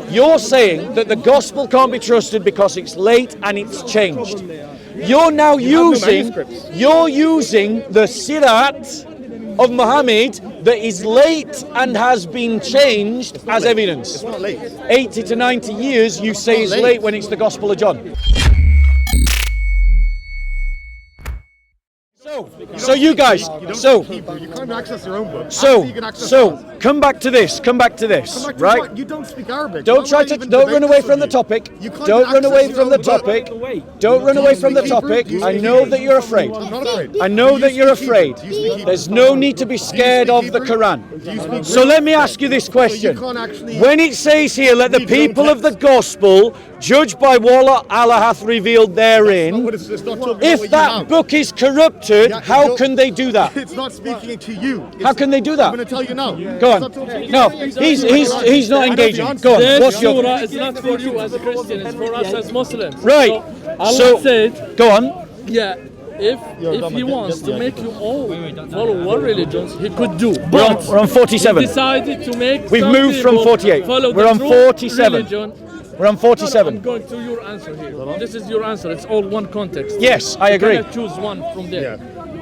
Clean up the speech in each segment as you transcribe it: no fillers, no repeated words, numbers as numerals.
You're saying that the gospel can't be trusted because it's late and it's changed. You're now using the Sirat of Muhammad that is late and has been changed as evidence. It's not late. 80 to 90 years you say is late when it's the Gospel of John. So you guys, you can't access your own book. come back to this, right? You don't speak Arabic. Don't run away from the topic. Don't run away from the topic. Don't run away from the topic. I know that you're afraid. I'm not afraid. I know that you're afraid. There's no need to be scared of the Quran. So let me ask you this question. When it says here, let the people of the gospel judge by what Allah hath revealed therein, if that book is corrupted, how can they do that? It's not speaking to you. How can they do that? I'm going to tell you now. Go on. No, he's not engaging. Go on. This surah is not for you as a Christian, it's for us as Muslims. Right. Allah said, go on. yeah, if he wants to make you all follow one religion, he could do. We're on 47. He decided to make We've some moved from people 48. follow We're the on true 47. religion. We're on 47. I'm going to your answer here. This is your answer. It's all one context. Yes, I agree. You cannot choose one from there.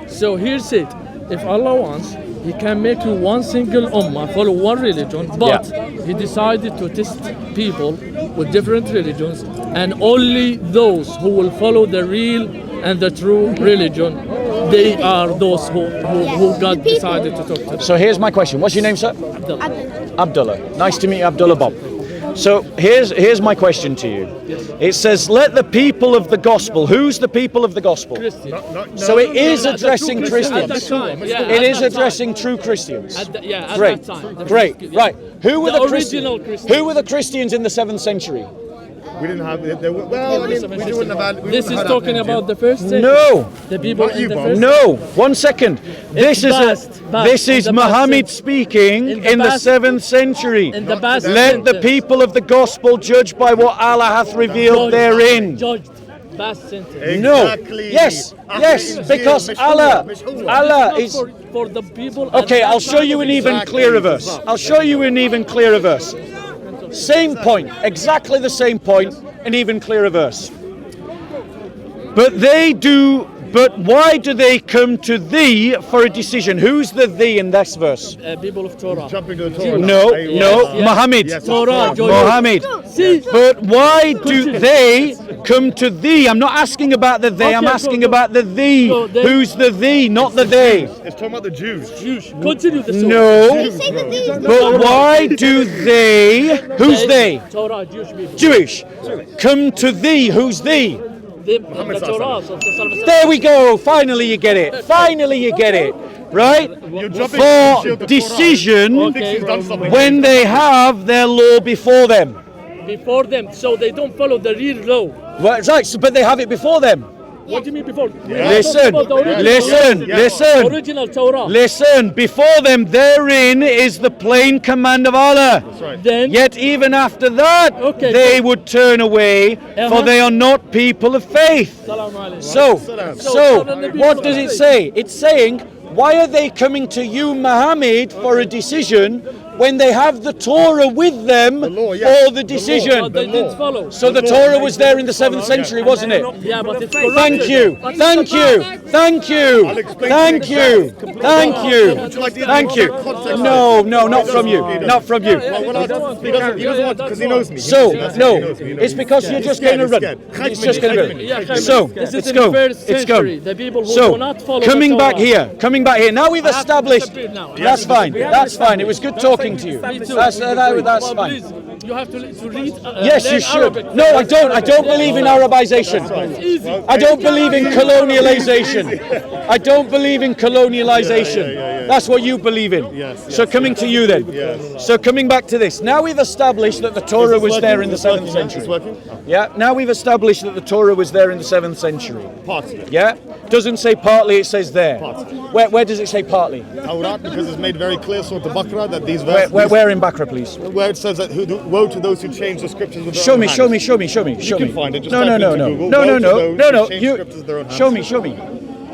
So here's it. If Allah wants, He can make you one single ummah, follow one religion, but He decided to test people with different religions, and only those who will follow the real and the true religion, they are those who God decided to talk to. So here's my question. What's your name, sir? Abdullah. Nice to meet you, Abdullah Bob. So here's my question to you. It says, let the people of the gospel. Who's the people of the gospel? Christians. So it is addressing Christians. At that time, It is addressing true Christians. At Great. that time. Great. Right. Who were the original Christians? Who were the Christians in the 7th century? We didn't have it. This is talking about the first century. No. The people in the first No. 1 second. This is Muhammad speaking in the 7th century. Let the people of the gospel judge by what Allah hath revealed therein. Judged. Past sentence. Exactly. No. Yes, because Allah is for the people. Okay, I'll show you an even clearer verse. I'll show you an even clearer verse. Same point, exactly the same point, an even clearer verse. But why do they come to thee for a decision? Who's the thee in this verse? People of Torah. Jumping to the Torah. No, Yes. Muhammad. Torah. Muhammad. But why do they come to thee? I'm not asking about the they, I'm asking about the thee. Who's the thee, not the they? It's talking about the Jews. Continue the story. No. But why do they, who's they? Torah, Jewish people. Jewish. Come to thee, who's thee? The Torah. There we go. Finally you get it. Finally you get it. Right? For decision when they have their law before them. Before them, so they don't follow the real law. Well, right, so, but they have it before them. What do you mean before? Listen. Original Torah. Listen, before them therein is the plain command of Allah. That's right. Then, Yet even after that, they would turn away, for they are not people of faith. So, what does it say? It's saying, why are they coming to you, Muhammad, for a decision when they have the Torah with them for the decision? They didn't follow. So the Torah was there in the 7th century, wasn't it? Yeah, but it's corrupted. Thank you. Thank you. No, not from you. Not from you. He doesn't want because he knows me. So, no, it's because you're just going to run. It's just going to run. So, let's go. It's go. So, coming back here. Now we've established. That's fine. It was good talking to you. That's fine. You have to read. Yes, you should. Arabic. No, I don't. I don't believe in Arabization. I don't believe in colonialization. That's what you believe in. So coming to you then. So coming back to this. Now we've established that the Torah was there in the 7th century. Yeah. Now we've established that the Torah was there in the 7th century. Partly. Yeah. Doesn't say partly. It says there. Where does it say partly? Tawrat, because it's made very clear, Surah Al-Baqarah, that these verses. Where in Bakra, please? Where it says that woe to those who change the scriptures with their Show own me. hands. You can find it. Just type it into Google. No. Woe to those who change You scriptures with their own hands. show me.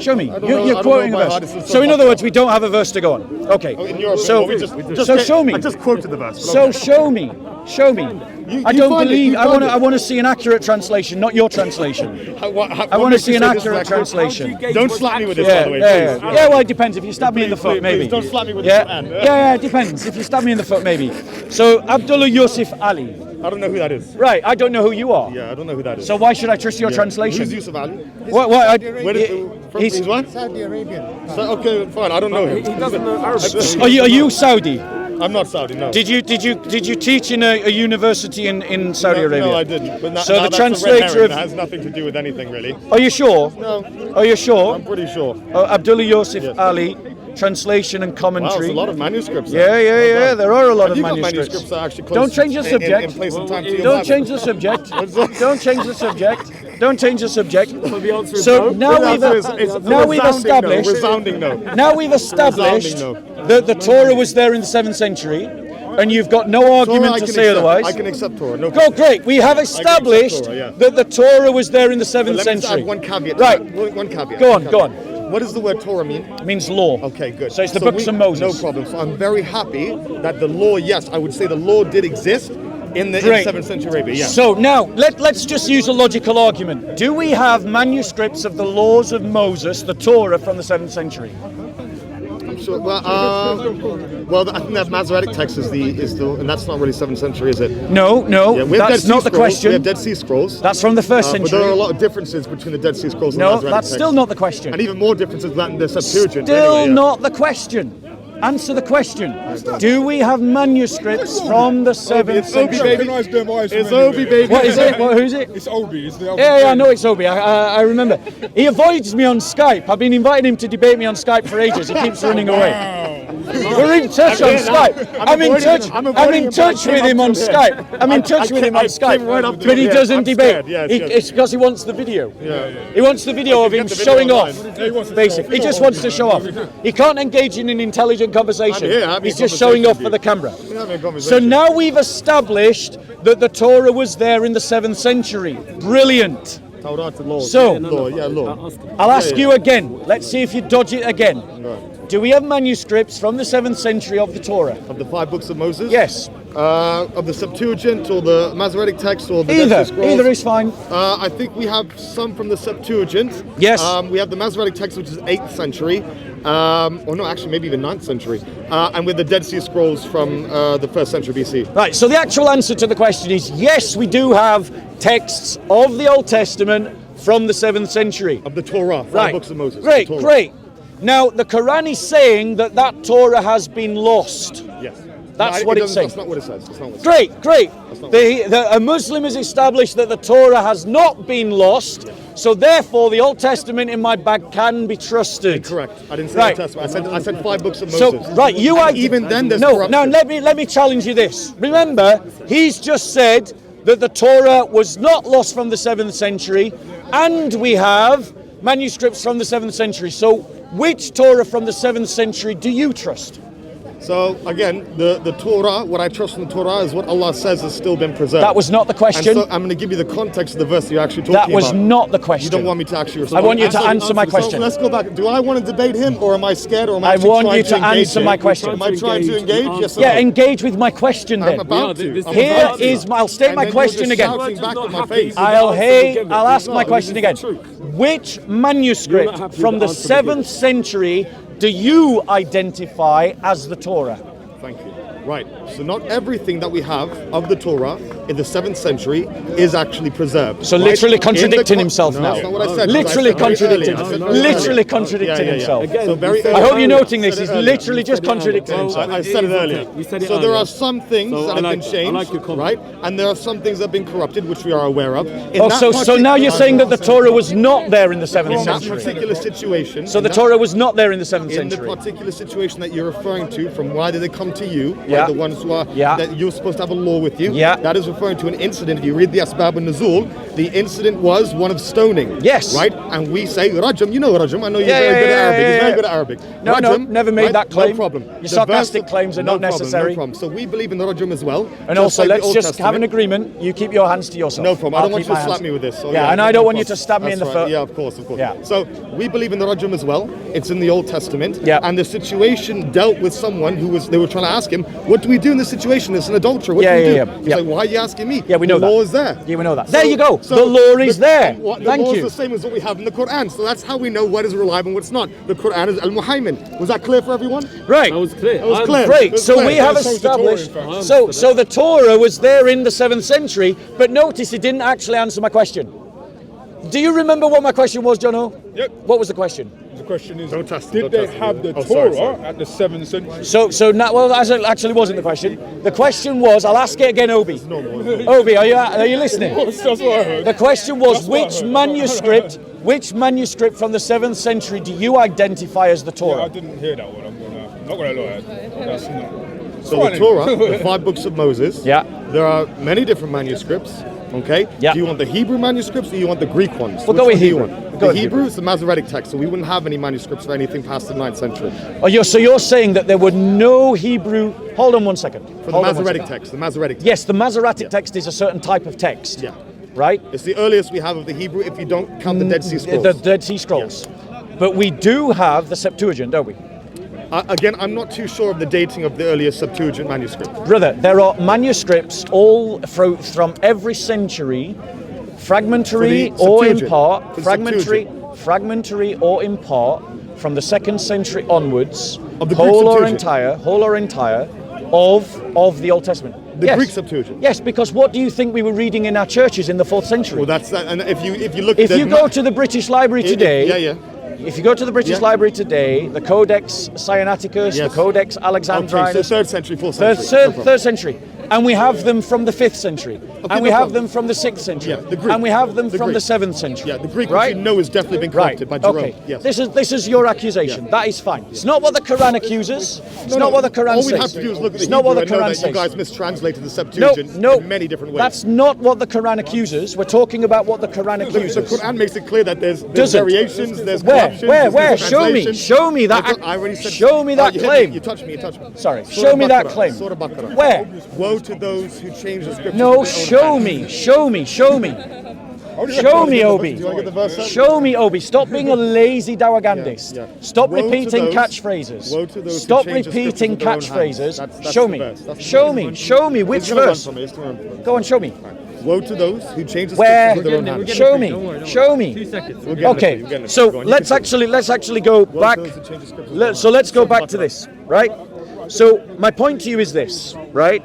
Show me. don't know- You're I don't quoting know a by heart, verse. it's So in so other words, we don't have a verse to go on. Okay. In your So opinion, we so show me. I just quoted the verse. So show me. Show me. I you don't find it, believe. you I find want to. it. I want to see an accurate translation, not your translation. I want to see an accurate translation. Don't slap me with this, Yeah, by the way. yeah, please. yeah. Yeah, well, it depends. If you stab me in the foot, Please, maybe. don't slap me with yeah. the Qur'an. Yeah, it depends. If you stab me in the foot, maybe. So Abdullah Yusuf Ali. I don't know who that is. Right. I don't know who you are. Yeah, I don't know who that is. So why should I trust your translation? Who's Yusuf Ali? What? Where is, he's what? Saudi Arabian. So, okay, fine. I don't know him. He doesn't know Arabic. Are you Saudi? I'm not Saudi. No. Did you teach in a university in Saudi Arabia? No, I didn't. But So the that's a red translator herring. of- That has nothing to do with anything, really. Are you sure? No, Are you sure? I'm pretty sure. Abdullah Yusuf Yes. Ali, translation and Wow, commentary. there's a lot of manuscripts. Yeah, there. yeah, Well yeah. done. There are a lot Have of you got manuscripts. manuscripts that are actually close Don't change the subject. In place and time to your Don't Bible? change the subject. Don't change the subject. Don't change the subject. the answer is So no. now The we've answer is a now we've resounding no, established resounding no. now we've established Resounding that the Torah was there in the 7th century, and you've got no argument Torah, I to can say accept. otherwise. I can accept Torah. No Oh, problem. great. We have established Torah, yeah. that the Torah was there in the 7th Let me just century. add one caveat. to Right. that. One caveat. Go one on, go caveat. What does the word Torah mean? It means law. Okay, good. So it's the books of Moses. No problem. So I'm very happy that the law, yes, I would say the law did exist in the Great. 7th century Arabia. Yeah. So now let's just use a logical argument. Do we have manuscripts of the laws of Moses, the Torah, from the 7th century? Sure. Well, I think that Masoretic text is the, and that's not really 7th century, is it? No, Yeah, we have that's Dead Sea not the Scrolls. We question. have Dead Sea Scrolls. That's from the 1st But there are a century. lot of differences between the Dead Sea Scrolls and the No, Masoretic that's text. still not the question. And even more differences than the Septuagint. Still anyway, yeah. not the question. Answer the question. Do we have manuscripts from the 7th It's Obi, century? baby. It's It's Obi, baby. What is it? Who's it? It's Obi. It's the Yeah, I know it's Obi. I remember. He avoids me on Skype. I've been inviting him to debate me on Skype for ages. He keeps running away. We're in touch on Skype. I'm in touch. I'm in touch with him on Skype. I'm in touch with him on Skype. right up to But he him. doesn't I'm debate. scared. Yes, yes. It's because he wants the video. Yeah. He wants the video of him get the video showing online. off. Basically, he just wants to show off. He can't engage in an intelligent conversation. I'm here having He's a just showing off conversation for the with camera. We're having a So conversation. now we've established that the Torah was there in the 7th century. Brilliant. Torah to law. So- law, yeah, law. I'll ask yeah. you again. Let's see if you dodge it again. Right. Do we have manuscripts from the 7th century of the Torah? Of the 5 books of Moses? Yes. Of the Septuagint or the Masoretic text or the Dead Either. Sea Scrolls? Either is fine. I think we have some from the Septuagint. Yes. We have the Masoretic text, which is 8th century. Or no, actually, maybe even 9th century. And with the Dead Sea Scrolls from the 1st century BC. Right, so the actual answer to the question is yes, we do have texts of the Old Testament from the 7th century. Of the Torah, 5 Right. books of Moses. Great, the Torah. great. Now, the Qur'an is saying that that Torah has been lost. Yes. That's No, what it it's doesn't- saying. That's not what it says. That's not what it says. Great, great. not A Muslim has established that the Torah has not been lost, so therefore the Old Testament in my bag can be trusted. Correct. I didn't say Right. the Testament. I said 5 books of So, Moses. right, you And even then there's no. corruption. Now let me challenge you this. Remember, he's just said that the Torah was not lost from the 7th century, and we have manuscripts from the 7th century. So, which Torah from the 7th century do you trust? So again, the Torah, what I trust in the Torah is what Allah says has still been preserved. That was not the question. And so I'm going to give you the context of the verse that you're actually talking That was about. not the question. You don't want me to actually I respond. want you to answer my question. So let's go back. Do I want to debate him, or am I scared, or am I I actually want trying you to engage answer him? my question. Am I trying to engage? Yes or Yeah, no? engage with my question then. I'm about to. this- I'm Here about to. is I'll state And my then you're question just again. shouting back in my face. I'll ask my No, question this again. is the truth. Which You're not manuscript happy with from the the answer we 7th century do you identify as the Torah? Thank you. Right. So not everything that we have of the Torah in the 7th century is actually preserved. So right? literally In the contradicting con- himself no, now. That's not what I said. Literally I said very contradicting. early. I said very Literally early. contradicting himself. Again, So very you said I early. hope you're noting this. Said it He's earlier. literally just contradicting Well, himself. I said it earlier. You said it so there earlier. are some things So that I have like- been I changed, like your comment. right? And there are some things that have been corrupted, which we are aware of. In Oh, that so now you're particular- saying that the Torah was not there in the 7th in that century. particular situation. So in the that- Torah was not there in the 7th in the century. particular situation that you're referring to, from why did they come to you? Yeah. Right, the ones quswa, Yeah. that you're supposed to have a law with you. Yeah. That is referring to an incident. If you read the Asbab al-Nuzul, the incident was one of stoning. Yes. Right? And we say rajam. You know rajam. I know you're Yeah, very yeah, good at yeah, Arabic. yeah, He's very yeah. good at Arabic. No, no, Rajam, never made right? that claim. No problem. Your The sarcastic verse- claims are no not problem, necessary. No problem. So we believe in the rajam as well. And just also, like the let's Old just have Testament. an agreement. You keep your hands to yourself. No problem. I don't I'll want keep you to my slap hands. me with this. So Yeah, and I don't want you to That's stab me in the right. foot. Yeah, of course, of course. Yeah. So we believe in the rajam as well. It's in the Old Testament. Yeah. And the situation dealt with someone they were trying to ask him, what do we do in this situation? It's an adulterer. What Yeah, do we do? yeah, yeah. He's Yeah. like, why are you asking me? Yeah, we know the that. law is there. Yeah, we know that. There you go. The law is there. The Thank law you. is the same as what we have in the Qur'an. So that's how we know what is reliable and what's not. The Qur'an is al-Muhaymin. Was that clear for everyone? Right. That was clear. That was clear. Great. That's So clear. we have That shows the Torah, established. in fact. So the Torah was there in the 7th century, but notice it didn't actually answer my question. Do you remember what my question was, Jono? Yep. What was the question? The question is, Don't test it, did don't they test it. have the Oh, Torah sorry. at the 7th century? So now, well, that actually wasn't the question. The question was, I'll ask it again, Obi. Obi, are you listening? That's what I heard. The question was, That's what I which heard. which manuscript from the 7th century do you identify as the I Torah? didn't hear that one. I'm not gonna lie. That's not. So the Torah, the 5 books of Moses. Yeah. There are many different manuscripts. Okay. Yeah. Do you want the Hebrew manuscripts or you want the Greek ones? We'll Which go with one do you Hebrew. want? Go The with Hebrew is the Masoretic text, so we wouldn't have any manuscripts for anything past the 9th century. So you're saying that there were no Hebrew. Hold on one second. For the Hold on one Masoretic second. text, the Masoretic text. Yes, the Masoretic text is a certain type of text. Yeah. Right? It's the earliest we have of the Hebrew if you don't count the Dead Sea Scrolls. The Dead Sea Scrolls. But we do have the Septuagint, don't we? Again, I'm not too sure of the dating of the earliest Septuagint manuscript. Brother, there are manuscripts all from every century, fragmentary For the or in Septuagint. part, For the fragmentary or in part, from the 2nd century onwards, Of the Greek whole or Septuagint. entire, of the Old Testament. The Yes. Greek Septuagint. Yes, because what do you think we were reading in our churches in the 4th century? Well, that's that. And if you look If at you go to the British Library today, yeah. if you go to the British Yeah. Library today, the Codex Sinaiticus, Yes. the Codex Okay, Alexandrinus, so 3rd century, 4th century. no problem. third century, and we have them from the 5th century, and we no have problem. them from the 6th century, Yeah, the Greek. and we have them The from Greek. the 7th century. Yeah, the Greek, right? which you know has definitely been Right. corrupted by Jerome. Okay. Yes. This is your accusation. Yeah. That is fine. It's not what the Quran accuses. It's No, not no, what the Quran all says. we have to do is look at It's the not what Hebrew the and know Quran that you guys says. mistranslated the Septuagint No, in many different ways. that's not what the Quran accuses. We're talking about what the Quran The accuses. Quran makes it clear that there's Doesn't. variations, there's Where? corruptions, Where? there's Show me. mistranslations. Show me that. I already said. Show me that you hit claim. You touched me. You touched me. Sorry. Surah Show me that Baqarah, claim. Surah Baqarah. Where? Woe to those who change the scriptures. No, to their own show hands. me. Show me. Show me. Show me, Obi. Do you want to get the verse up? Show me, Obi. Stop being a lazy dawagandist. Yeah. Stop Woe to repeating those- catchphrases. woe to those who Stop change the scriptures repeating with their own hands. catchphrases. That's Show the me. verse. That's the Show verse. me. Show me. Which It's gonna run verse? from it, it's gonna run from it. Go on, show me. Woe to those who change the Where? scriptures with their own hands. Show me. Show me. We'll get into it, Okay. we'll get into it. So Go on, you let's continue. actually go Woe to back. those who change the scriptures with their own So let's go hands. back to this, right? So my point to you is this, right?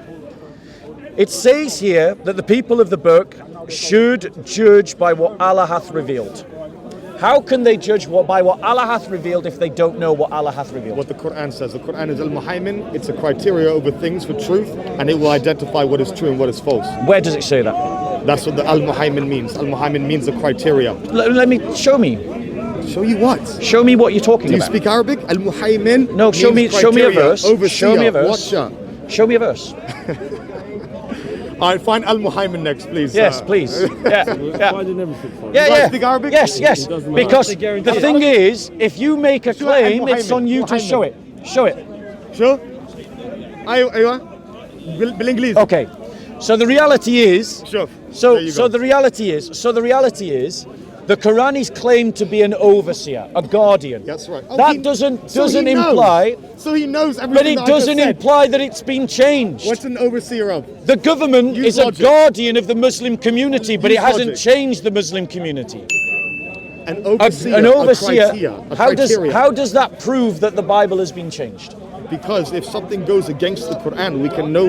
It says here that the people of the book should judge by what Allah hath revealed. How can they judge by what Allah hath revealed if they don't know what Allah hath revealed? What the Quran says. The Quran is al-Muhaymin. It's a criteria over things for truth, and it will identify what is true and what is false. Where does it say that? That's what the al-Muhaymin means. Al-Muhaymin means the criteria. Let me show me. Show you what? Show me what you're talking Do you about. speak Arabic? Al-Muhaymin. No, show me means a criteria, verse. Overseer, Show me a verse. Watcher. Show me a verse. All right, find al-Muhaymin next, please. Yes, please. Yeah, yeah. Finding everything for Yeah, You guys yeah. speak Arabic? Yes, yes. doesn't matter. Because That's a guarantee. the thing is, if you make a Sure, claim, it's Muhammad, on you to Muhammad. show it. Show it. Sure. أيوة. بالإنجليزي. Okay. So the reality is, Sure. so There you go. the reality is, the Quran is claimed to be an overseer, a guardian. That's right. Oh, That he- doesn't so he knows. imply, So he knows everything. but it that I just doesn't said. imply that it's been changed. What's an overseer of? The government Use is a logic. guardian of the Muslim community, but it Use hasn't logic. changed the Muslim community. An overseer. An overseer. A How criteria. does that prove that the Bible has been changed? Because if something goes against the Quran, we can know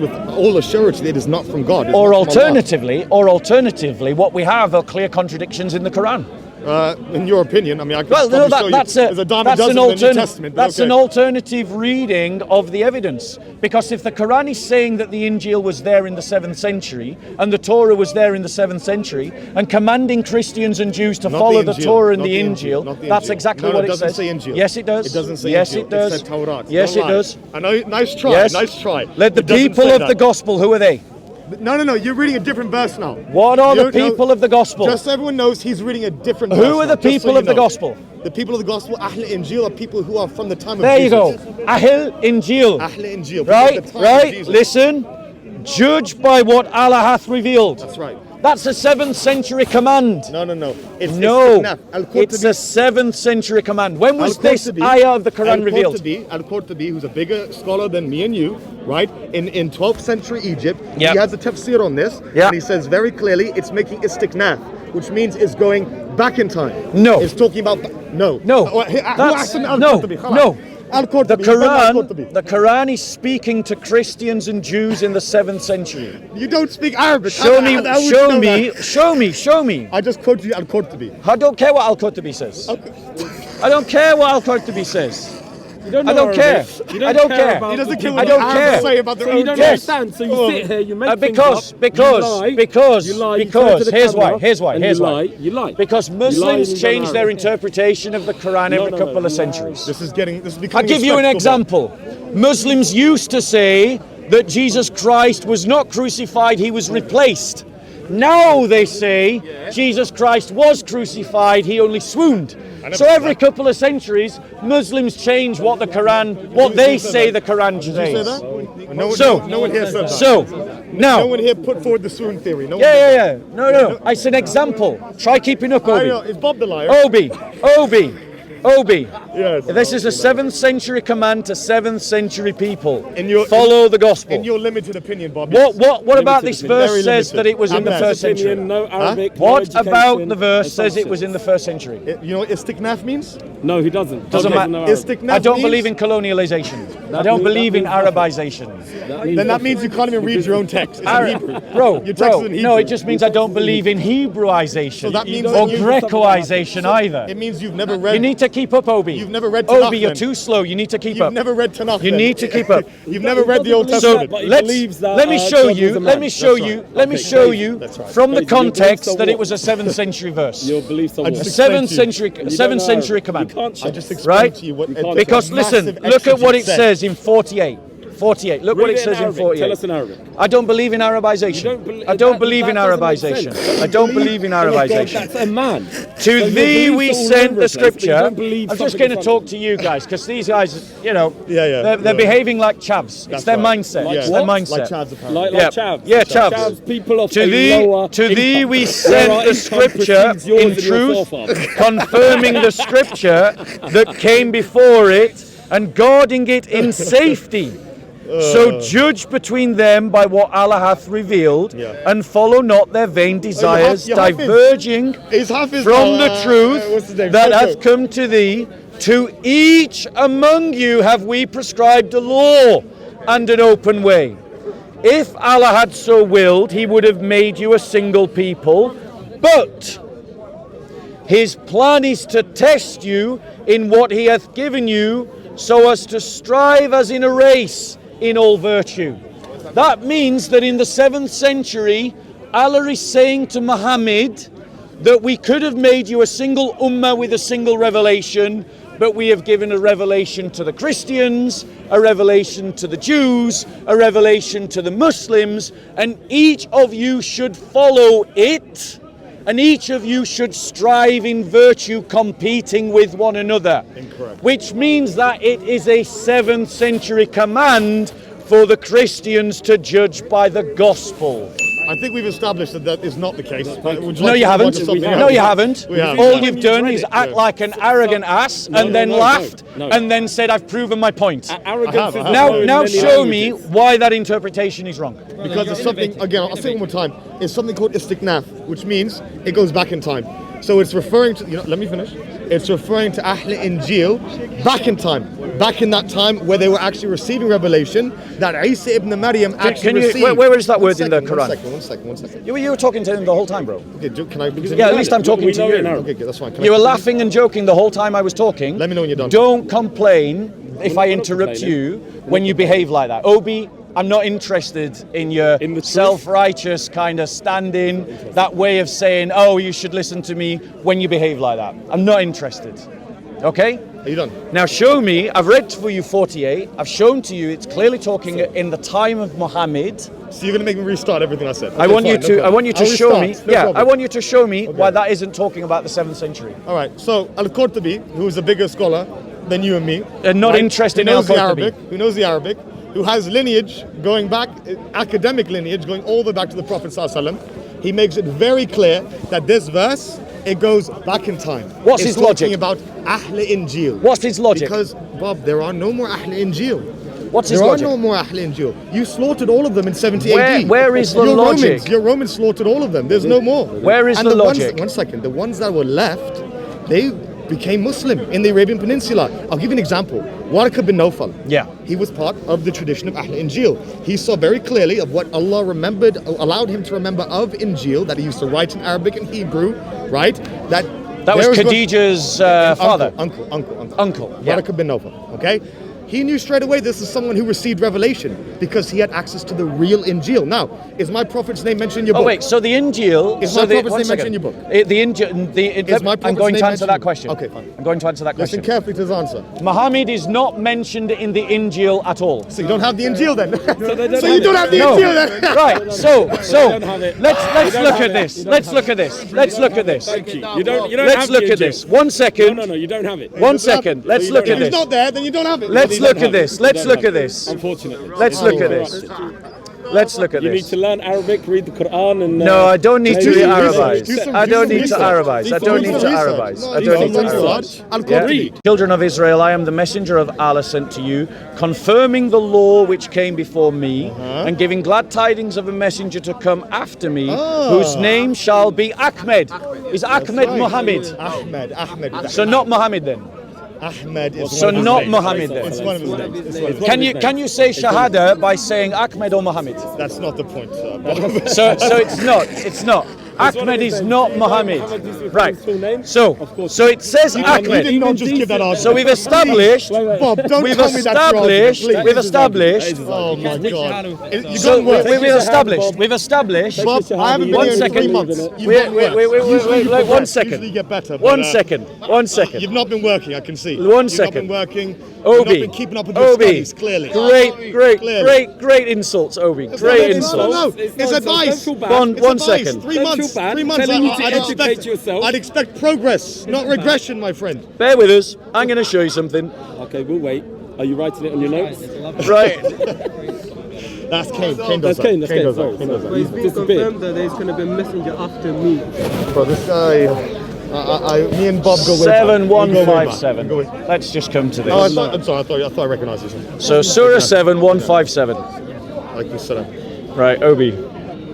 with all assurance that it is not from God. It's Or not from Allah. alternatively, what we have are clear contradictions in the Quran. In your opinion, I mean, I could Well, no, probably show you that's there's a dime a that's dozen an in the New Testament. But that's okay. an alternative reading of the evidence. Because if the Quran is saying that the Injil was there in the 7th century and the Torah was there in the 7th century and commanding Christians and Jews to Not follow the the Injil, Torah and not the the Injil, not the that's Injil. exactly No, what it it doesn't says. say Injil. Yes, it does. It doesn't say yes, Injil. it does. It said Torah. Yes, Don't it lie. does. I know. Nice try. Yes. Nice try. Let the It doesn't people say of that. the gospel, who are they? No. You're reading a different verse now. What are the You know, people of the gospel? Just so everyone knows, he's reading a different verse. Who are now, the just so people you of the know. gospel? The people of the gospel, Ahl Injil, are people who are from the time of There you Jesus. go. Ahl Injil. Ahl Injil. people Right, at the time of right. Jesus. Listen. Judge by what Allah hath revealed. That's right. That's a 7th century command. No. It's No, istiqnaf. it's a 7th century command. When was this Al-Qurtubi- ayah of the Quran revealed? Al-Qurtubi, who's a bigger scholar than me and you, right? In 12th century Egypt, Yep. he has a tafsir on this, Yeah. and he says very clearly it's making istiqnaf, which means it's going back in time. No. It's talking about no. No. That's No. Al-Qurtubi. The Quran is speaking to Christians and Jews in the 7th century. You don't speak Arabic. Show me, How would you show know me, that? show me. I just quoted you Al-Qurtubi. I don't care what Al-Qurtubi says. I don't care what Al-Qurtubi says. You don't I know don't care. Arabic. You I don't care. about He doesn't the care people. what I don't the Arabs care. say about their So own you don't Yes. understand. So you sit here, you make things Because, up, because, you lie, because, you lie, you because, turn to the here's why, camera, here's why, and here's you why. lie, you lie. Because You lie and Muslims you change don't their know. interpretation of the Quran every couple of centuries. This is becoming. I'll give you an example. Muslims used to say that Jesus Christ was not crucified, he was replaced. Now they say Jesus Christ was crucified, he only swooned. So every couple of centuries, Muslims change what the Quran, what they say the Quran Did you say says. that? No one here said that. So, no now, one here put forward the swoon theory. No one yeah. No. It's an example. Try keeping up, I know. Obi. Is Bob the liar? Obi. Yes. This is a 7th century command to 7th century people. In Follow the gospel. In your limited opinion, Bob. What about this opinion. verse Very says limited. that it was in the Limited 1st century? Opinion, no Arabic, no What education, about the verse says it assumptions. was in the 1st century? You know what istiqnaf means? No, he doesn't. Doesn't Okay, matter. no Arabic. Istiqnaf I don't means- believe in colonialization. I don't believe in Arabization. Then that means you can't even read your own text. It's in Hebrew. Bro, Your text is in no, Hebrew. it just means I don't believe in Hebrewisation So that means or that you- Grecoization either. It means you've never read. You need to keep up, Obi. You've never read Tanakh, Obi, you're then. too slow. You need to keep You've up. never read Tanakh. You then. need to keep up. You've never read the Old So, Testament. but he Let's believes that, let me God show was you. a man. Let me show That's you. right. Let me Okay. show you That's right. from the But your beliefs context are that it what? was a 7th century verse. Your beliefs are I what? just A explained 7th to you. century, You don't 7th know century Arabic. command. You can't I check. just explained Right? to you what. Because listen, look at what it says. says in 48. 48. Look what Read it says in Arabic. 48. Tell us in Arabic. I don't believe in Arabization. I don't believe in Arabization. I don't believe in Arabization. That's a man. To So your thee beliefs we are all sent over the place, but you scripture. don't believe I'm just something going to is talk to you guys because these guys, Yeah. they're behaving like chavs. It's That's their right. mindset. Yeah. It's their What? mindset. Like Chad's apparently. Like Yeah. chavs. Yeah, chavs. Chavs, people of To a thee, lower to thee income. we Where sent our the income scripture precedes yours in and your truth, forefathers. confirming the scripture that came before it and guarding it in safety. So judge between them by what Allah hath revealed, Yeah. and follow not their vain desires, you have diverging Is Hafiz from now, the truth what's his name? that Soco. hath come to thee. To each among you have we prescribed a law and an open way. If Allah had so willed, he would have made you a single people, but his plan is to test you in what he hath given you, so as to strive as in a race in all virtue. That means that in the 7th century, Allah is saying to Muhammad that we could have made you a single ummah with a single revelation, but we have given a revelation to the Christians, a revelation to the Jews, a revelation to the Muslims, and each of you should follow it, and each of you should strive in virtue, competing with one another. Incorrect. Which means that it is a 7th century command for the Christians to judge by the gospel. I think we've established that that is not the case. Would No, like you to haven't. watch something No, else? you haven't. We have. All Yeah. you've done is act like an arrogant ass and then no, laughed no. and then said, I've proven my point. Arrogance I have. is Now, known in now many show me languages. why that interpretation is wrong. Because there's something, again, I'll say it one more time, it's something called istiqnaf, which means it goes back in time. So it's referring to, let me finish. It's referring to Ahl Injil back in time. Back in that time where they were actually receiving revelation that Isa ibn Maryam actually received. Where is that word in the Quran? One second. You were talking to him the whole time, bro. Okay, can I continue? Yeah, at least I'm talking to you. Okay, that's fine. You were laughing and joking the whole time I was talking. Let me know when you're done. Don't complain if I interrupt you when you behave like that. Obi, I'm not interested in your self-righteous kind of standing, that way of saying, oh, you should listen to me when you behave like that. I'm not interested. Okay? Are you done? Now show me, I've read for you 48, I've shown to you it's clearly talking in the time of Muhammad. So you're going to make me restart everything I said. I want you to show me, I want you to show me Okay. why that isn't talking about the 7th century. All right, so Al-Qurtubi, who is a bigger scholar than you and me. And not interested in who knows the Al-Qurtubi. Arabic, who knows the Arabic, who has lineage going back, academic lineage going all the way back to the Prophet ﷺ. He makes it very clear that this verse, it goes back in time. What's his logic? It's talking about Ahl Injil. What's his logic? Because, Bob, there are no more Ahl Injil. What's his There logic? are no more Ahl Injil. You slaughtered all of them in 70 Where- AD. where is the logic? Your Romans slaughtered all of them. There's no more. Where is And the ones- logic? one second. The ones that were left, they became Muslim in the Arabian Peninsula. I'll give you an example. Warqa bin Nawfal. Yeah. He was part of the tradition of Ahl Injil. He saw very clearly of what Allah allowed him to remember of Injil, that he used to write in Arabic and Hebrew, right? That was there Khadija's father. Uncle. Yeah. Warqa bin Nawfal. Okay. He knew straight away this is someone who received revelation because he had access to the real Injil. Now, is my prophet's name mentioned in your book? Oh wait, so the Injil... Is so my the, prophet's one name mentioned second. in your book? The Injil... my I'm prophet's going to name answer that mentioned? question. Okay, fine. I'm going to answer that Listen question. carefully to his answer. Muhammad is not mentioned in the Injil at all. So you don't have the Injil then? they So you don't have the No. Injil then? Right, so don't have it. let's don't look have at it. this. You don't Let's have look it. at this. Let's look at this. Thank you. You don't Let's have look the at this. Injil. 1 second. No, you don't have it. 1 second. Let's look If at it's this. not there, then you don't have it. Let's You look don't at have this. it. Let's You look don't at have this. it. Unfortunately. Let's look at this. Let's look at You need this. to learn Arabic, read the Quran, and No, I don't need to maybe- Arabize. Do some I don't need to research. Arabize. I Do don't some need to research. Arabize. No, I do don't need to some Arabize. research. Al-Qurtubi. Children of Israel, I am the messenger of Allah sent to you, confirming the law which came before me, and giving glad tidings of a messenger to come after me, whose name shall be Ahmed. Is Ahmed Right. Muhammad? Ahmed. So not Muhammad then. Ahmed is So one of his not names. Muhammad It's then. one of his names. It's one of his Can you say Shahada by saying Ahmed or Muhammad? That's not the point. So it's not. Ahmed is not Muhammad. Right. So it says You Ahmed. did not just give that answer. So we've established. Bob, don't We've tell me that's your argument, established. please. We've established. Oh my God. You've So done worse. we've established. We've established. Bob, I haven't been One here in second. 3 months. You've Wait, done wait, worse. wait, wait, Usually wait, you wait, one progress. second. Usually you get better. but, One second. You've not been working, I can see. One You've second. not been working. You've not Obi. been keeping up with your Obi. studies, clearly. Great insults, Obi. Great insults. No, it's advice. One It's second. advice. 3 months. 3 months. Telling you to educate yourself. I'd expect progress, not regression, my friend. Bear with us. I'm going to show you something. Okay, we'll wait. Are you writing it on your notes? Right. That's Kane. Kane That's does that. Kane. That's Kane. does Sorry. that. Kane does that. He's disappeared. that there's going to be a messenger after me. Bro, this guy, me and Bob go way back. We go way back. 7157. We go way- Let's just come to Oh, this. I'm sorry. I thought I recognised this. So Surah 7157. Like you said, Right, Obi.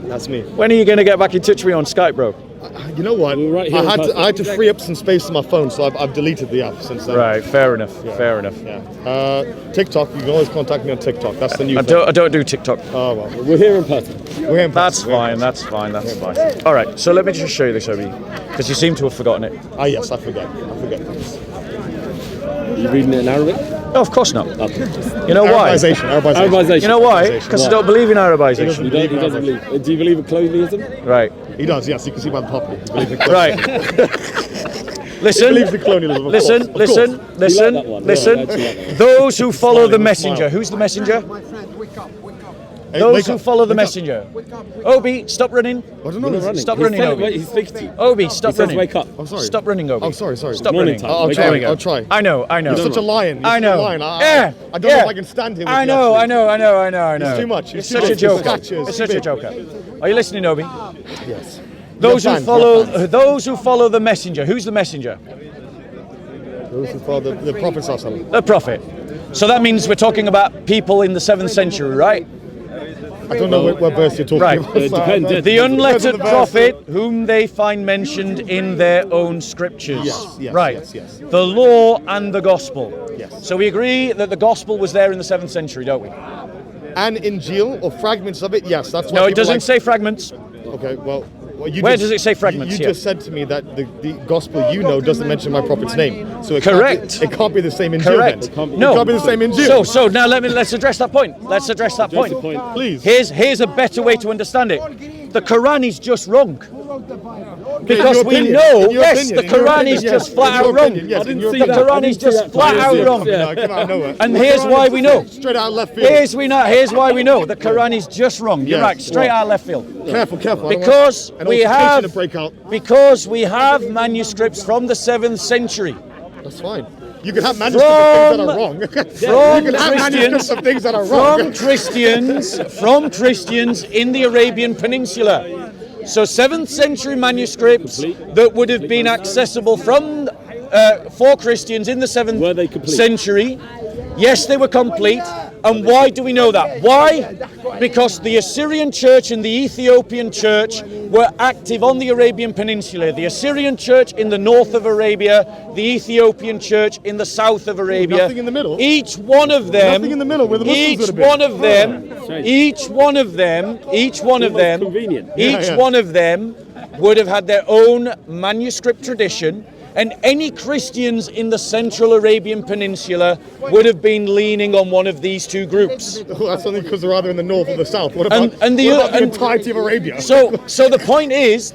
that's me. When are you going to get back in touch with me on Skype, bro? You know what? We're right here in person. I had to free up some space on my phone, so I've deleted the app since then. Right, fair enough. Fair enough. Yeah. TikTok. You can always contact me on TikTok. That's the new I thing. don't do TikTok. Oh well. We're here in person. We're in That's person. We're fine. in That's fine. That's fine. All right. So let me just show you this, Obi, because you seem to have forgotten it. person. Ah yes, I forget. Are you reading it in Arabic? No, of course not. Okay. You know why? Arabization. You know why? Because I don't believe in Arabization. He doesn't believe. Do you believe in colonialism? Right. He does. Yes, you can see by the puppy. He believes in Right. Listen. believes in colonialism. Of Listen. course, of Listen. course. Listen. that one? Listen. Yeah, I actually like that Those who follow the Smiling, messenger. smile. Who's the messenger? Hey, Those wake who up, follow the wake up. messenger. Obi, stop running. I don't know. Stop He's running, telling- Obi. wait, He's speaking to you. Obi, stop He says running. wake up. I'm sorry. Stop running, Obi. Oh, sorry. Stop Morning running. time. I'll Wake try. There we go. I'll try. I know. You're such a lion. You're I such a know. lion. Yeah. I don't know if I can stand him. with I you, know. actually. I know. It's too much. You're It's such too a much. joker. Scratches, You're such a big. joker. Are you listening, Obi? Yes. Those You're who fans, follow, you're fans. those who follow the messenger. Who's the messenger? Those who follow the Prophet Sallallahu The prophet. So that means we're talking about people in the 7th century, right? I don't know what verse you're talking Right. about. It depends. The Depends on unlettered the verse. prophet whom they find mentioned in their own scriptures. Yes, right. yes. The law and the gospel. Yes. So we agree that the gospel was there in the 7th century, don't we? And Injil, or fragments of it, yes. That's why No, it people doesn't like- say fragments. Okay, well you Where just- does it say fragments You here? just said to me that the gospel you know doesn't mention my prophet's name. So it Correct. It can't be the same Injil Correct. then. No. It can't be the same Injil. So now let's address that point. Let's address that point. the point. Please. Here's a better way to understand it. The Quran is just wrong. Because your we opinion, know, in your yes, opinion, the in your Quran opinion, is yes, just in flat your out wrong. opinion, yes, in your The opinion. Quran is just flat out wrong. No, come on, nowhere. And here's why we know. Straight out of left field. Here's why we know. The Quran is just wrong. You're Yes. right, straight out of left field. Careful. I don't want Because an we altercation have to break out. because we have manuscripts from the 7th century. That's fine. You can have manuscripts of things that are wrong. From you can have manuscripts of things that are wrong. from Christians in the Arabian Peninsula. So 7th century manuscripts that would have been accessible from for Christians in the 7th Were they complete? century. Yes, they were complete. And why do we know that? Why? Because the Assyrian church and the Ethiopian church were active on the Arabian Peninsula. The Assyrian church in the north of Arabia, the Ethiopian church in the south of Arabia. Nothing in the middle. Each one of them. Nothing in the middle where the Muslims Each would have been. one of them. Each one of them. convenient. Each one of them would have had their own manuscript tradition. And any Christians in the Central Arabian Peninsula would have been leaning on one of these two groups. Well, that's only because they're either in the north or the south. What about, And what about the entirety of Arabia? So the point is,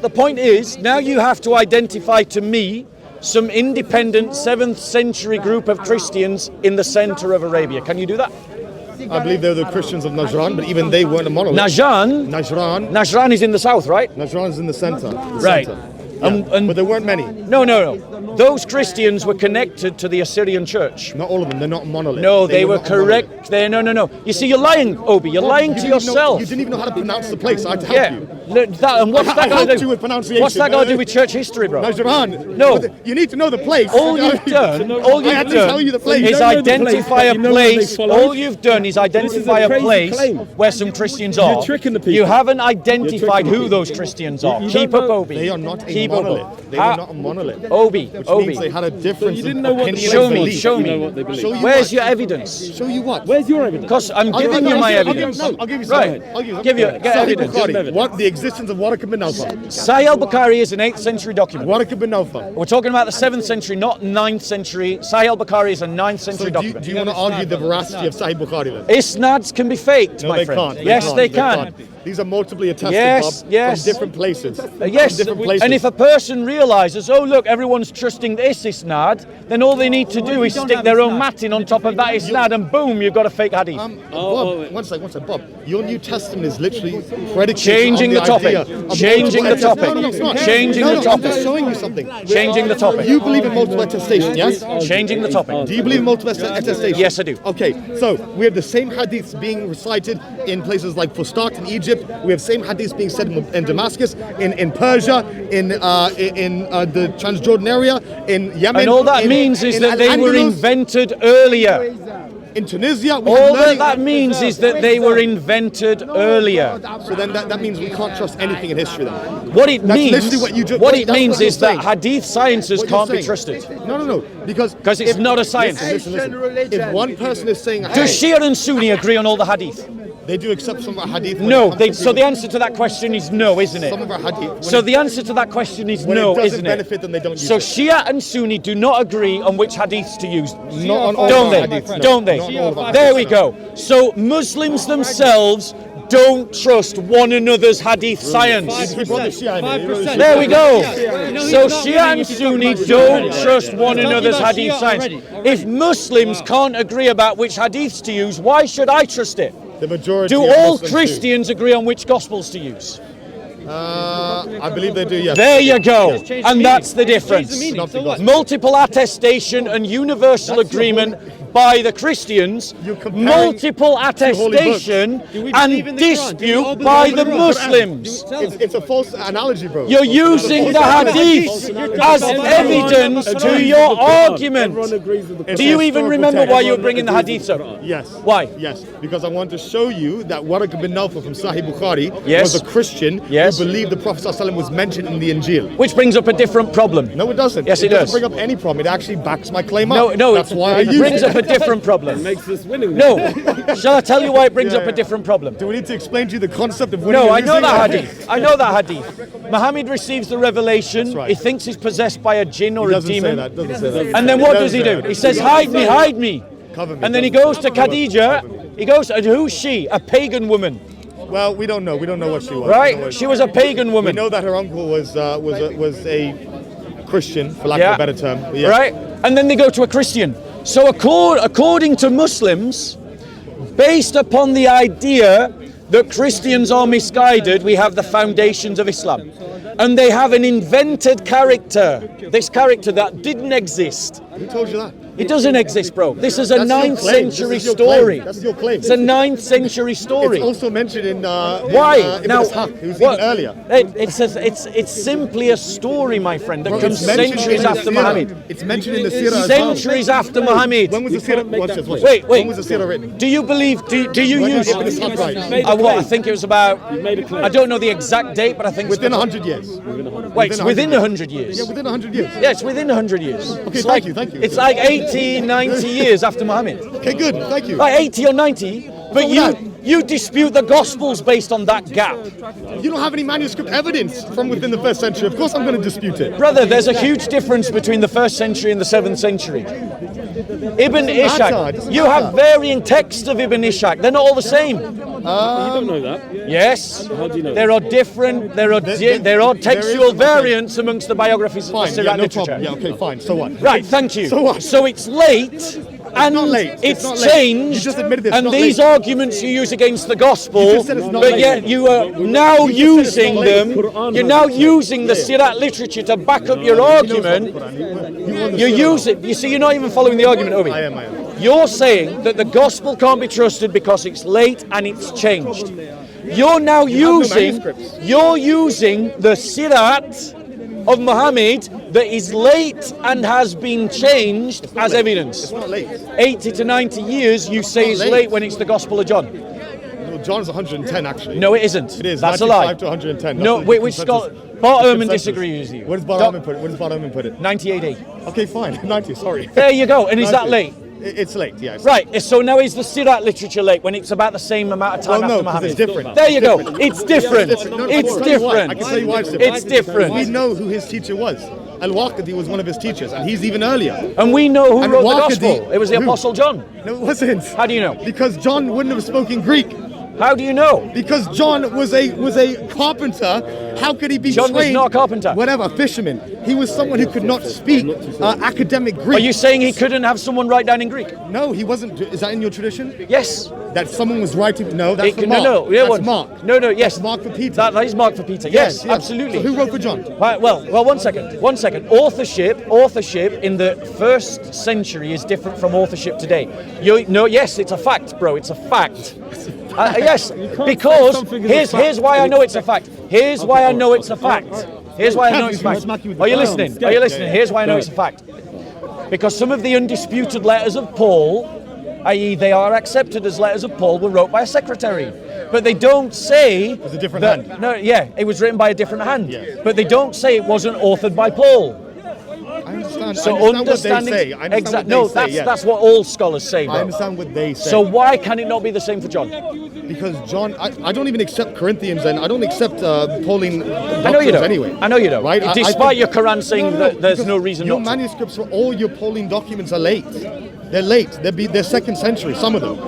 now you have to identify to me some independent 7th century group of Christians in the center of Arabia. Can you do that? I believe they're the Christians of Najran, but even they weren't a monolith. Najran Najran is in the south, right? Najran's in the center. Right. And but there weren't many. No. Those Christians were connected to the Assyrian church. Not all of them. They're not monolith. No, they were not a monolith. correct. No. You see, you're lying, Obi. You're lying to You didn't even know- yourself. you didn't even know how to pronounce the place. I had to help Yeah. you. And what's I that got helped to you do? with pronunciation. What's that got to do with church history, bro? Najran. No. You need to know the place. All you've done I had to tell you the place. is don't know the place, identify but a you know where they place. follow. All you've done is identify a crazy place claim. where some Christians are. tricking the people. You haven't identified tricking the who people. those Christians are. You Keep don't up, know- Obi. They are not a Keep up. monolith. They were not a monolith. Obi, Which Obi. means they had a difference. you didn't in know what opinion Show and me, belief. show You me. know what they believe. Show you Where's what? your evidence? Show you what? Where's your evidence? Because I'm I'll giving you my I'll evidence. I'll give you Right. some. I'll give you Give you- some. get Sahih evidence. Bukhari. What the existence of Waraq ibn Nawfal. Sahih al-Bukhari is an 8th century document. Waraq ibn Nawfal. We're talking about the 7th century, not 9th century. Sahih al-Bukhari is a 9th So century do document. you want to argue the veracity of Sahih Bukhari then? Isnads can be faked, No, my they friend. can't. Yes, they can. can't. These are multiply attested, Yes, Bob, yes. from different places. Yes, From different places. and if a person realises, oh look, everyone's trusting this isnad, then all they need to do is stick their own matin on top of that isnad, and boom, you've got a fake hadith. Bob, one second, Bob. Your New Testament is literally predicated Changing on the topic. idea of Changing multiple the topic. No, it's not. Changing the I'm topic. just showing you something. Changing the topic. You believe in multiple attestation, yes? Changing the topic. Do you believe in multiple attestation? Yes, I do. Okay, so we have the same hadiths being recited in places like Fustat in Egypt. We have same hadiths being said in Damascus, in Persia, in the Transjordan area, in Yemen. And all that means is that they were Al-Andalus, invented earlier. in Tunisia. All that means is that they were invented earlier. So then that means we can't trust anything in history then. What it That's means, literally what you just- what it that's means what you're is that saying. hadith sciences What you're can't be saying. trusted. No, because It's if- not a science. Listen. If one person is saying, hey, Does Shia and Sunni agree on all the hadith? they do accept some of our hadith. when No. it comes to So the people. answer to that question is no, isn't it? Some of our hadith. when So it- the answer to that question is when no, it doesn't isn't benefit it? them, they don't use So it. Shia and Sunni do not agree on which hadiths to use. Not on all Don't of they? our hadiths, no. Don't they? Not on all of our There hadiths, we no. go. So Muslims themselves don't trust one another's hadith science. He brought the Shia in here. 5%. There we go. So Shia and Sunni don't trust one another's hadith science. If Muslims can't agree about which hadiths to use, why should I trust it? The majority Do of all Muslims Christians agree on which gospels to use? I believe they do, yes. There you go. And that's the difference. Change the meaning, so what? Multiple attestation and universal agreement by the Christians, You're comparing multiple holy attestation, Do we and believe in the Quran? Do you dispute all by believe the in the Quran? Muslims. It's a false analogy, bro. You're using the hadith as evidence to your argument. Everyone agrees with the It's Do you a even historical remember text. why you were bringing the hadith up? Yes. Why? Yes, because I want to show you that Waraq bin Nawfal from Sahih Bukhari Yes. was a Christian Yes. who believed the Prophet ﷺ was mentioned in the Injil. Which brings up a different problem. No, it doesn't. Yes, it doesn't does. bring up any problem. It actually backs my claim No, up. no, That's why I it use brings it. up a different problem. makes us winning. No, shall I tell you why it brings Yeah, up a yeah. different problem? Do we need to explain to you the concept of winning No, and I know losing? that hadith. I know that hadith. Muhammad receives the revelation. That's right. He thinks he's possessed by a jinn or He a doesn't say demon. that. Doesn't say that. And then what does he do? He says, hide me, hide me. Cover me. And then he goes to Khadija. He goes, and who's she? A pagan woman, Well, we don't know. We don't know what she was. We don't know right? what- She was a pagan We woman, know that her uncle was a Christian, for lack of a better term. Yeah. right? And then they go to a Christian. So according to Muslims, based upon the idea that Christians are misguided, we have the foundations of Islam. And they have an invented character, this character that didn't exist. Who told you that? It doesn't exist, bro. This is a That's your 9th claim. century This is your story. claim. That's your claim. It's a 9th century story. It's also mentioned in Why? Ibn Now, Ishaq, who's what- even earlier. It's simply a story, my friend, that Bro, comes it's mentioned centuries in the after Sirah. Muhammad. It's mentioned in the Sirah as well. Centuries after Muhammad. When was the Sirah? Watch this, watch Wait, this. wait. When was the Sirah written? Do you believe? Do you When use? did Ibn Ishaq write? Made a What? I claim. think it was about. made a claim. I don't know the exact date, but I think Within it's 100 years. Wait, it's within 100 years. Yeah, within 100 years. Yeah, it's within 100 years. Okay, It's thank you, thank you. It's like 80, 90 years after Muhammad. Okay, good. Thank you. Like 80 or 90, but that? you dispute the Gospels based on that gap. You don't have any manuscript evidence from within the 1st century. Of course I'm going to dispute it. Brother, there's a huge difference between the 1st century and the 7th century. Ibn matter, it Ishaq, doesn't you have varying texts of Ibn Ishaq. They're not all the same. You don't know that. Yes, How do you know? there are different, there are textual variants amongst the biographies of Fine, the yeah, Syriac no literature. problem. Yeah, okay, fine. So what? Right, thank you. So what? So it's late, and not late. It's it's not late. changed, You just admitted it's and not these late. arguments you use against the gospel, You just said it's not but late. yet you are now You just said it's using not late. them. Qur'an You're has now it. using the Syriac literature to back up your argument. You use it. You see, you're not even following the argument, Obi. I am. You're saying that the gospel can't be trusted because it's late and it's changed. You're now using the Sirat of Muhammad that is late and has been changed as evidence. It's not late. 80 to 90 years you say is late. late when it's the Gospel of John. Well, John's 110 actually. No, it isn't. It is. That's a lie. 95 to 110. No, That's wait, the which consensus. scholar? Bart Ehrman Consensus. disagrees with you. Where does Bart Ehrman put it? Where does Bart Ehrman put it? 90 AD. Okay, fine. 90. Sorry. There you go. And is that 90. late? It's late. Yeah. it's Right, so now is the Sirat literature late when it's about the same amount of time Well, no, after 'cause Muhammad? it's different. There you go. It's different. No, It's I can tell you why. different. I can tell you why it's different. It's different. We know who his teacher was. Al-Waqidi was one of his teachers, and he's even earlier. And we know who And wrote the Waqidi- gospel. It was the who? Apostle John. No, it wasn't. How do you know? Because John wouldn't have spoken Greek. How do you know? Because John was a carpenter. How could he be John was trained? not a carpenter. Whatever, fisherman. He was someone who could not speak academic Greek. Are you saying he couldn't have someone write down in Greek? No, he wasn't. Is that in your tradition? Yes. That someone was writing? No, that's It- for no, Mark. no, yeah, That's one. Mark. No, yes. That's Mark for Peter. That is Mark for Peter. Yes, yeah. absolutely. So who wrote for John? Right, well, one second. Authorship in the 1st century is different from authorship today. Yes, it's a fact, bro. It's a fact. Yes, because something is a fact here's why I know it's a fact. Here's why I know it's a fact. Here's why I know it's a fact. Smack you with the Are you ground. listening? Are you listening? Here's why I know it's a fact. Because some of the undisputed letters of Paul, i.e. they are accepted as letters of Paul, were wrote by a secretary. But they don't say it was a different hand. No, yeah, it was written by a different hand. Yeah. But they don't say it wasn't authored by Paul. I understand. So I understand understanding what they say. I understand no, what they say, yes. that's what all scholars say, I bro. understand what they say. So why can it not be the same for John? Because John, I don't even accept Corinthians, and I don't accept Pauline I know you doctrines don't. anyway. I know you don't. Right? Despite your Quran saying that there's because no reason your not to. manuscripts for all your Pauline documents are late. They're late. They're 2nd century. Some of them.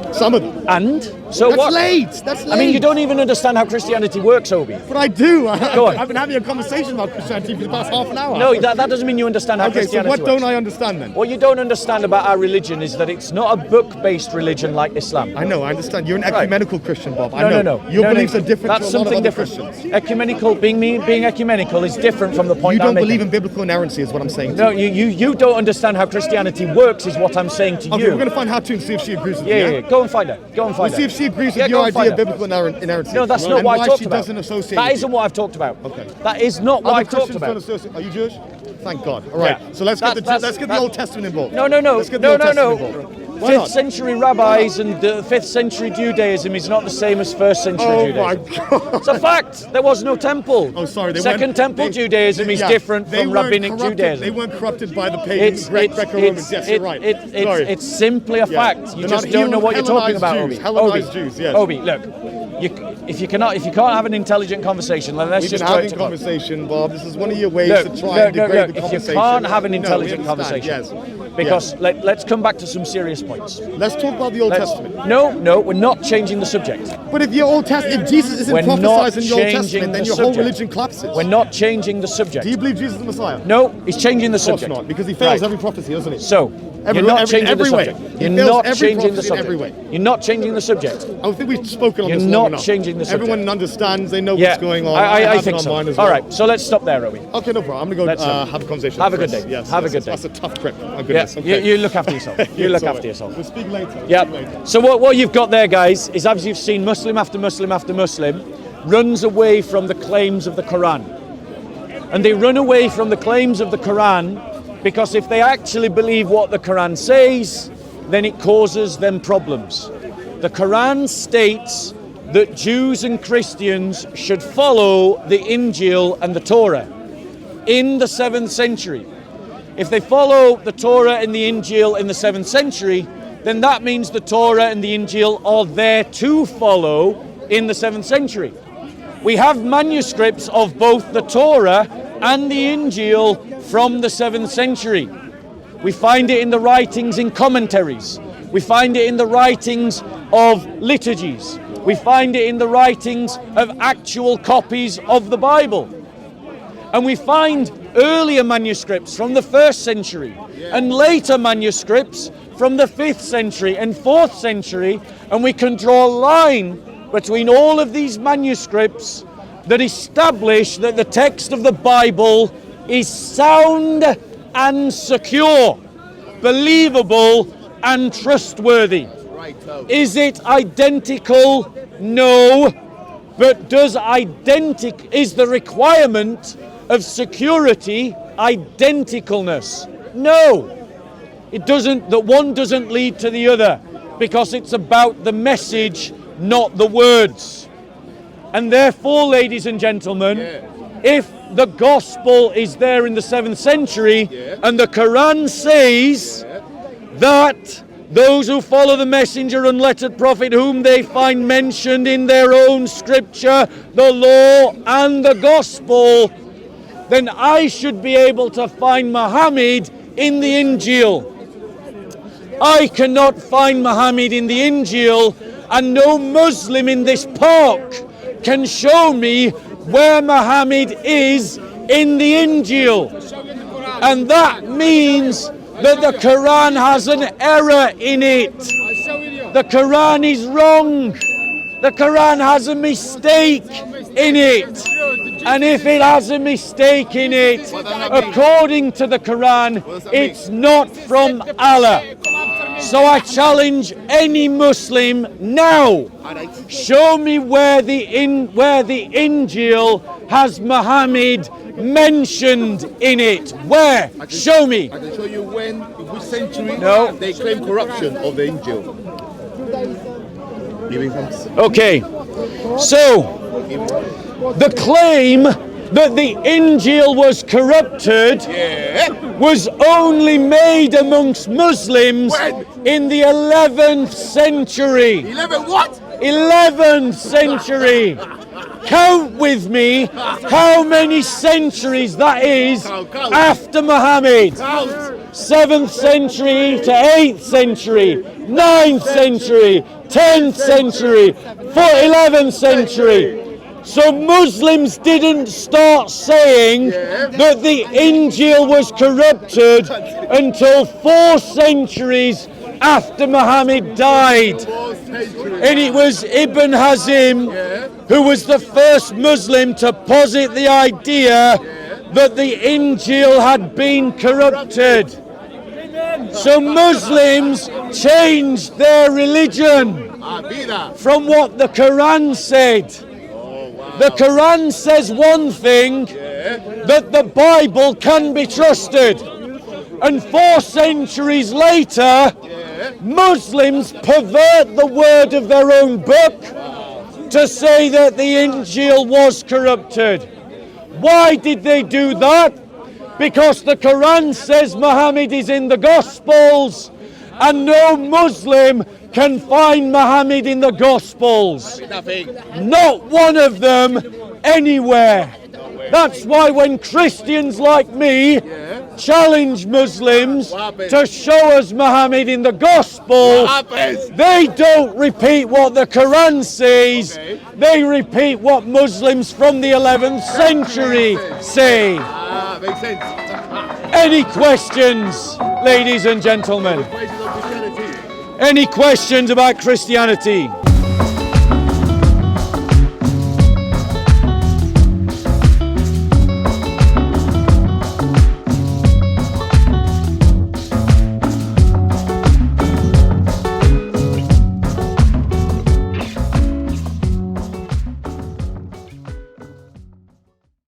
And so That's what? late. That's late. I mean, you don't even understand how Christianity works, Obi. But I do. Go on. I've been having a conversation about Christianity for the past half an hour. No, that doesn't mean you understand how Okay, so Christianity what works. don't I understand then? What you don't understand about our religion is that it's not a book-based religion like Islam. I know. I understand. You're an Right. ecumenical Christian, Bob. I No, know. no. Your No, beliefs no. are different That's to a lot of something other different. Christians. Ecumenical, being ecumenical is different from the point You don't I'm making. believe in biblical inerrancy, is what I'm saying. No, you don't understand how Christianity works, is what I'm saying to Okay, you. we're going to find Hatu and see if she agrees with you. Yeah. Go and find her. Go and find We'll see her. if she agrees Yeah, with go your and find idea of her. biblical inerrancy. No, that's not and what why I talked she about. doesn't associate That with isn't you. what I've talked about. Okay. That is not what Other I've talked Christians don't about. associate. Are you Jewish? Thank God. All right. Yeah. So let's get That's- the Old Testament involved. No. Let's get the Old Testament involved. Why 5th not? century rabbis and 5th century Judaism is not the same as 1st century Oh Judaism. my God. It's a fact. There was no temple. Oh, sorry. Second temple Judaism is different from rabbinic Judaism. They weren't corrupted by the pagan Greco-Romans. Yes, you're right. Sorry. It's simply a fact. You They're just not don't know what you're talking Hellenized about, Jews. Obi. Hellenized Jews, yes. Obi, look. If you can't have an intelligent conversation, then let's We've been just throw it having to conversation, Bob. This is one of your ways Look, to try and degrade the if conversation. you can't have an No, we intelligent understand, conversation, yes. because let's come back to some serious points. Let's talk about the Old Testament. No, we're not changing the subject. But if if Jesus isn't We're not prophesied in the Old changing Testament, then the your whole subject. religion collapses. We're not changing the subject. Do you believe Jesus is the Messiah? No, he's changing the Of course subject. not, because he fails Right. every prophecy, doesn't he? So, Every- you're not every- changing every the way. subject. He You're fails not every changing the prophecy in subject. every way. You're not changing the subject. I think we've spoken on You're this long not enough. changing the subject. Everyone understands, they know Yeah, what's going on. I have think it on so. mine as All well. right, so let's stop there, Obi. Okay, no problem. I'm going Let's to go have a conversation. have a with good Chris. day. Yes, Have a yes, good day. That's a tough trip. Oh, Yeah, goodness. Okay. you look after yourself. You look It's all after right. yourself. We'll speak later. Yeah. We'll speak later. So what you've got there, guys, is as you've seen, Muslim after Muslim after Muslim runs away from the claims of the Quran. And they run away from the claims of the Quran because if they actually believe what the Quran says, then it causes them problems. The Quran states that Jews and Christians should follow the Injil and the Torah in the 7th century. If they follow the Torah and the Injil in the 7th century, then that means the Torah and the Injil are there to follow in the 7th century. We have manuscripts of both the Torah and the Injil from the 7th century. We find it in the writings in commentaries. We find it in the writings of liturgies. We find it in the writings of actual copies of the Bible. And we find earlier manuscripts from the 1st century and later manuscripts from the 5th century and 4th century, and we can draw a line between all of these manuscripts that establish that the text of the Bible is sound and secure, believable and trustworthy. Is it identical? No. But is the requirement of security identicalness? No. It doesn't, that one doesn't lead to the other because it's about the message, not the words. And therefore, ladies and gentlemen, if the gospel is there in the 7th century and the Quran says that those who follow the messenger unlettered prophet whom they find mentioned in their own scripture, the law and the gospel, then I should be able to find Muhammad in the Injil. I cannot find Muhammad in the Injil, and no Muslim in this park can show me where Muhammad is in the Injil. And that means that the Quran has an error in it. The Quran is wrong. The Quran has a mistake in it. And if it has a mistake in it, according to the Quran, it's not from Allah. So I challenge any Muslim now, show me where the Injil has Muhammad mentioned in it. Where? Show me. I can show you when, in which century they claim corruption of the Injil. Okay, so the claim that the Injil was corrupted was only made amongst Muslims in the 11th century. 11 what? 11th century. Count with me how many centuries that is after Muhammad. 7th century to 8th century, 9th century, 10th century, 11th century. So Muslims didn't start saying that the Injil was corrupted until 4 centuries after Muhammad died. And it was Ibn Hazm who was the first Muslim to posit the idea that the Injil had been corrupted. So Muslims changed their religion from what the Qur'an said. The Qur'an says one thing, that the Bible can be trusted. And 4 centuries later, Muslims pervert the word of their own book to say that the Injil was corrupted. Why did they do that? Because the Quran says Muhammad is in the Gospels, and no Muslim can find Muhammad in the Gospels. Not one of them anywhere. That's why when Christians like me challenge Muslims to show us Muhammad in the Gospel, they don't repeat what the Quran says, they repeat what Muslims from the 11th century say. Makes sense. Any questions, ladies and gentlemen? Any questions about Christianity?